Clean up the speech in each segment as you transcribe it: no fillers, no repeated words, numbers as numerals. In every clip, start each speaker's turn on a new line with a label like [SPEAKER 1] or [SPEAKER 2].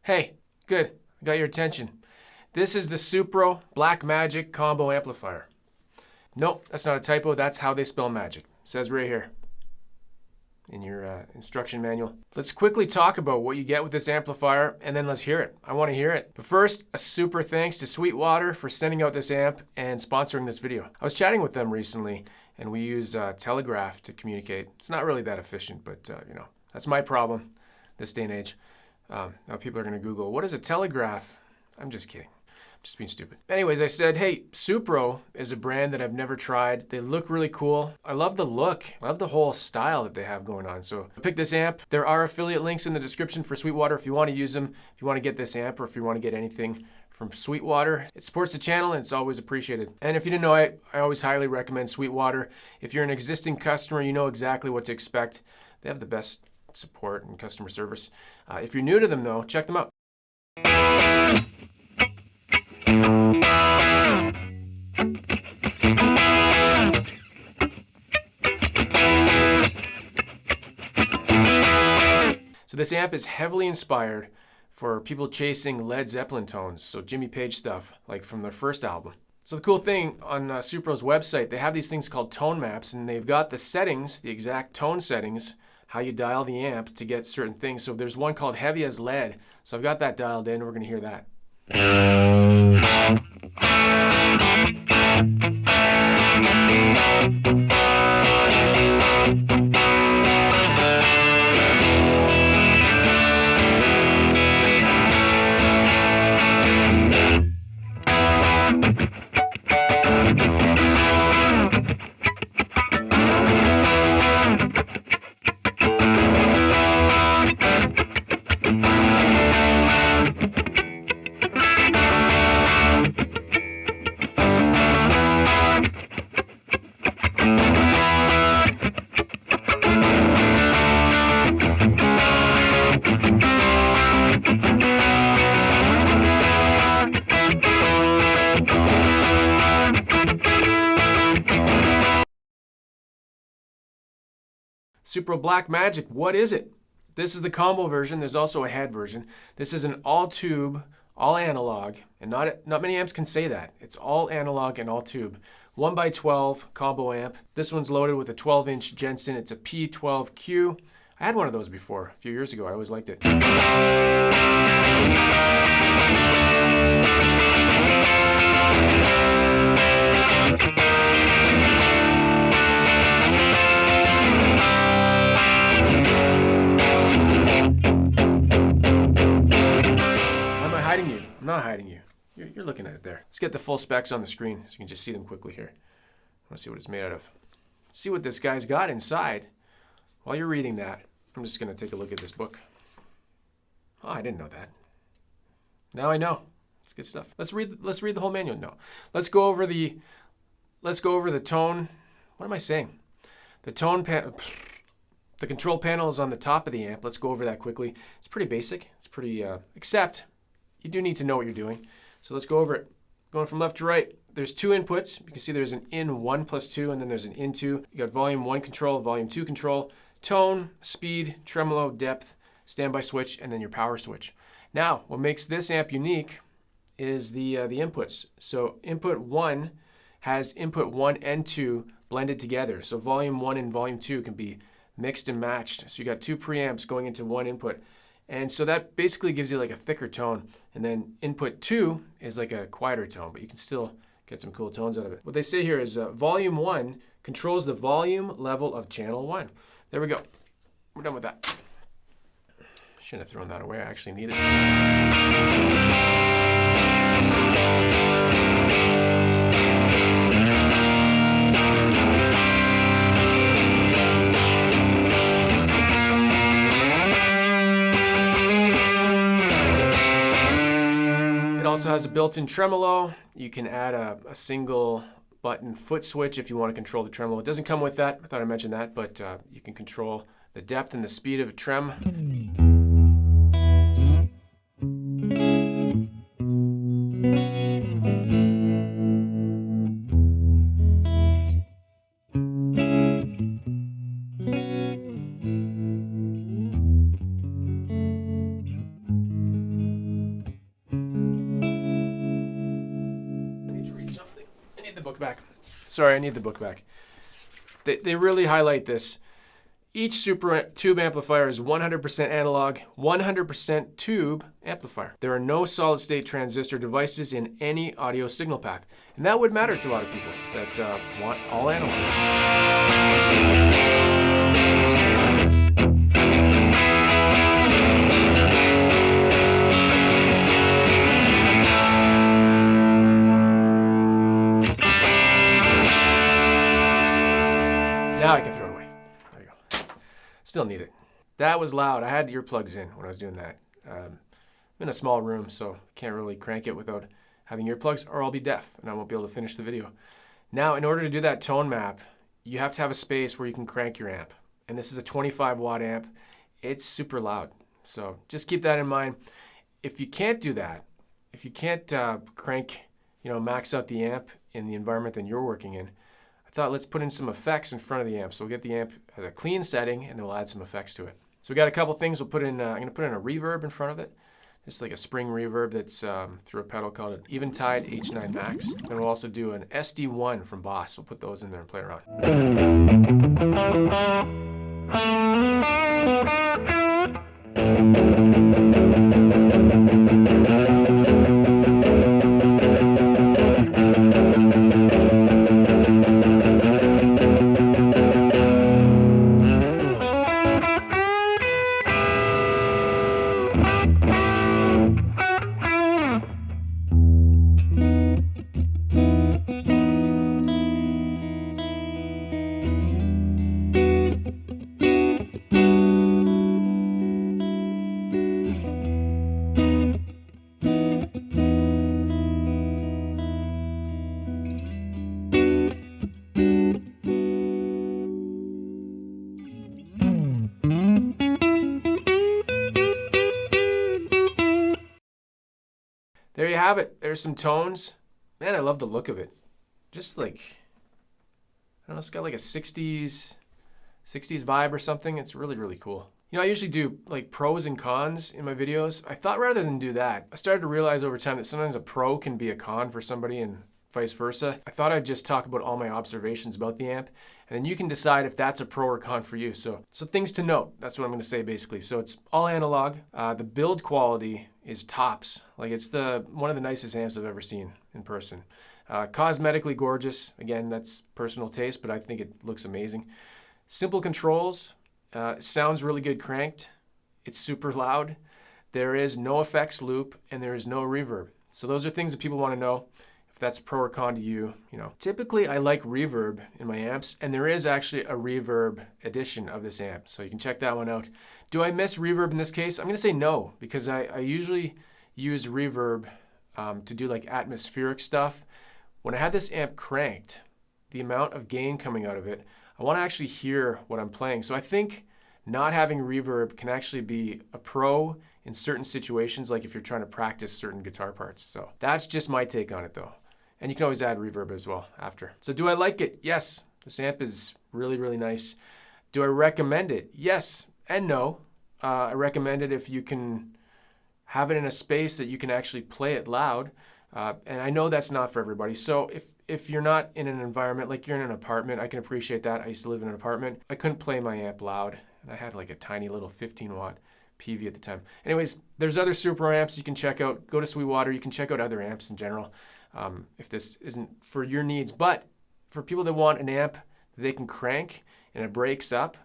[SPEAKER 1] Hey, good, I got your attention. This is the Supro Black Magick combo amplifier. Nope, that's not a typo, that's how they spell magic. It says right here in your instruction manual. Let's quickly talk about what you get with this amplifier, and then let's hear it. I want to hear it. But first, a super thanks to Sweetwater for sending out this amp and sponsoring this video. I was chatting with them recently, and we use Telegraph to communicate. It's not really that efficient, but you know, that's my problem this day and age. Now people are going to Google, what is a telegraph? I'm just kidding. Just being stupid. Anyways, I said, hey, Supro is a brand that I've never tried. They look really cool. I love the look. I love the whole style that they have going on. So I picked this amp. There are affiliate links in the description for Sweetwater if you want to use them, if you want to get this amp, or if you want to get anything from Sweetwater. It supports the channel and it's always appreciated. And if you didn't know, I always highly recommend Sweetwater. If you're an existing customer, you know exactly what to expect. They have the best support and customer service. If you're new to them though, check them out. So this amp is heavily inspired for people chasing Led Zeppelin tones, so Jimmy Page stuff, like from their first album. So the cool thing on Supro's website, they have these things called tone maps, and they've got the settings, the exact tone settings, how you dial the amp to get certain things. So there's one called Heavy as Lead. So I've got that dialed in, we're gonna hear that. Supro Black Magick, what is it? This is the combo version. There's also a head version. This is an all tube, all analog, and not many amps can say that. It's all analog and all tube. 1x12 combo amp. This one's loaded with a 12-inch Jensen. It's a P12Q. I had one of those before, a few years ago. I always liked it. I'm not hiding you. You're looking at it there. Let's get the full specs on the screen so you can just see them quickly here. I want to see what it's made out of. See what this guy's got inside. While you're reading that, I'm just going to take a look at this book. Oh, I didn't know that. Now I know. It's good stuff. Let's read the whole manual. No. Let's go over the tone. What am I saying? The tone panel. The control panel is on the top of the amp. Let's go over that quickly. It's pretty basic. It's pretty except you do need to know what you're doing. So let's go over it. Going from left to right, there's two inputs. You can see there's an in 1 + 2, and then there's an in 2. You got volume 1 control, volume 2 control, tone, speed, tremolo, depth, standby switch, and then your power switch. Now, what makes this amp unique is the inputs. So input 1 has input 1 and 2 blended together. So volume 1 and volume 2 can be mixed and matched. So you got two preamps going into one input. And so that basically gives you like a thicker tone. And then input 2 is like a quieter tone, but you can still get some cool tones out of it. What they say here is volume 1 controls the volume level of channel 1. There we go. We're done with that. Shouldn't have thrown that away. I actually need it. It also has a built-in tremolo. You can add a single button foot switch if you want to control the tremolo. It doesn't come with that. I thought I mentioned that, but you can control the depth and the speed of a trem. back. Sorry, I need the book back. They really highlight this. Each super tube amplifier is 100% analog, 100% tube amplifier. There are no solid-state transistor devices in any audio signal path. And that would matter to a lot of people that want all analog. Now I can throw it away. There you go. Still need it. That was loud. I had earplugs in when I was doing that. I'm in a small room, so can't really crank it without having earplugs, or I'll be deaf and I won't be able to finish the video. Now, in order to do that tone map, you have to have a space where you can crank your amp. And this is a 25 watt amp. It's super loud. So just keep that in mind. If you can't do that, if you can't crank, max out the amp in the environment that you're working in, I thought let's put in some effects in front of the amp. So we'll get the amp at a clean setting and then we'll add some effects to it. So we got a couple things. We'll put in, I'm gonna put in a reverb in front of it. Just like a spring reverb that's through a pedal called an Eventide H9 Max. And we'll also do an SD1 from Boss. We'll put those in there and play around. There you have it. There's some tones. Man, I love the look of it. Just like, I don't know, it's got like a 60s vibe or something. It's really, really cool. I usually do like pros and cons in my videos. I thought rather than do that, I started to realize over time that sometimes a pro can be a con for somebody and vice versa. I thought I'd just talk about all my observations about the amp, and then you can decide if that's a pro or con for you. So things to note. That's what I'm gonna say basically. So it's all analog. The build quality is tops. Like it's one of the nicest amps I've ever seen in person. Cosmetically gorgeous. Again, that's personal taste, but I think it looks amazing. Simple controls. Sounds really good cranked. It's super loud. There is no effects loop and there is no reverb. So those are things that people want to know. If that's pro or con to you, Typically I like reverb in my amps, and there is actually a reverb edition of this amp. So you can check that one out. Do I miss reverb in this case? I'm gonna say no, because I usually use reverb to do like atmospheric stuff. When I had this amp cranked, the amount of gain coming out of it, I want to actually hear what I'm playing. So I think not having reverb can actually be a pro in certain situations, like if you're trying to practice certain guitar parts. So that's just my take on it though. And you can always add reverb as well after. So do I like it? Yes. This amp is really, really nice. Do I recommend it? Yes and no. I recommend it if you can have it in a space that you can actually play it loud. And I know that's not for everybody. So if you're not in an environment, like you're in an apartment, I can appreciate that. I used to live in an apartment. I couldn't play my amp loud. And I had like a tiny little 15 watt PV at the time. Anyways, there's other super amps you can check out. Go to Sweetwater. You can check out other amps in general if this isn't for your needs. But for people that want an amp that they can crank and it breaks up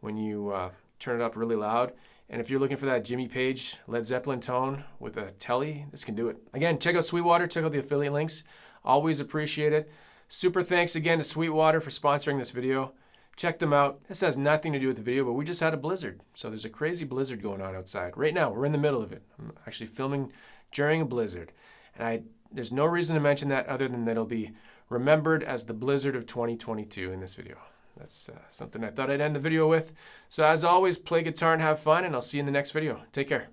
[SPEAKER 1] when you turn it up really loud, and if you're looking for that Jimmy Page Led Zeppelin tone with a telly, this can do it. Again, check out Sweetwater. Check out the affiliate links. Always appreciate it. Super thanks again to Sweetwater for sponsoring this video. Check them out. This has nothing to do with the video, but we just had a blizzard. So there's a crazy blizzard going on outside. Right now, we're in the middle of it. I'm actually filming during a blizzard. And there's no reason to mention that other than that it'll be remembered as the blizzard of 2022 in this video. That's something I thought I'd end the video with. So as always, play guitar and have fun, and I'll see you in the next video. Take care.